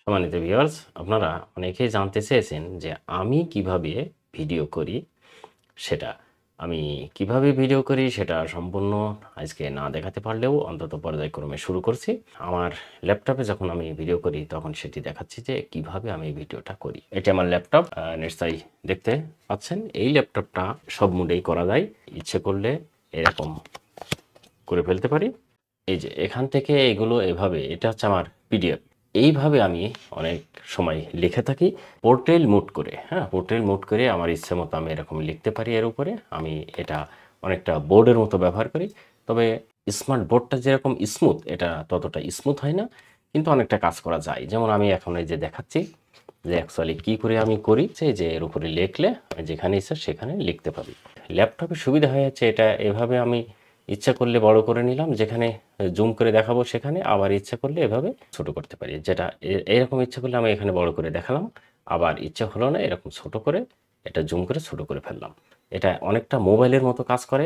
সম্মানিত ভিউয়ার্স, আপনারা অনেকেই জানতে চেয়েছেন যে আমি কিভাবে ভিডিও করি সেটা। আমি কিভাবে ভিডিও করি সেটা সম্পূর্ণ আজকে না দেখাতে পারলেও অন্তত পর্যায়ক্রমে শুরু করছি। আমার ল্যাপটপে যখন আমি ভিডিও করি তখন সেটি দেখাচ্ছি যে কিভাবে আমি ভিডিওটা করি। এটি আমার ল্যাপটপ, নিশ্চয়ই দেখতে পাচ্ছেন। এই ল্যাপটপটা সব মুডেই করা যায়। ইচ্ছে করলে এরকম করে ফেলতে পারি। এই যে এখান থেকে এগুলো এভাবে, এটা হচ্ছে আমার পিডিএফ। এইভাবে আমি অনেক সময় লিখে থাকি পোর্ট্রেট মোড করে। হ্যাঁ, পোর্ট্রেট মোড করে আমার ইচ্ছে মতো আমি এরকম লিখতে পারি। এর উপরে আমি এটা অনেকটা বোর্ডের মতো ব্যবহার করি। তবে স্মার্ট বোর্ডটা যেরকম স্মুথ, এটা ততটা স্মুথ হয় না, কিন্তু অনেকটা কাজ করা যায়। যেমন আমি এখন এই যে দেখাচ্ছি যে অ্যাকচুয়ালি কী করে আমি করি, সেই যে এর উপরে লিখলে আমি যেখানে ইচ্ছা সেখানে লিখতে পারি। ল্যাপটপের সুবিধা হয়ে যাচ্ছে এটা, এভাবে আমি ইচ্ছা করলে বড় করে নিলাম, যেখানে জুম করে দেখাবো সেখানে, আবার ইচ্ছা করলে এভাবে ছোট করতে পারি। যেটা এরকম ইচ্ছা করলে আমি এখানে বড় করে দেখালাম, আবার ইচ্ছা হলো না এরকম ছোট করে এটা জুম করে ছোট করে ফেললাম। এটা অনেকটা মোবাইলের মতো কাজ করে।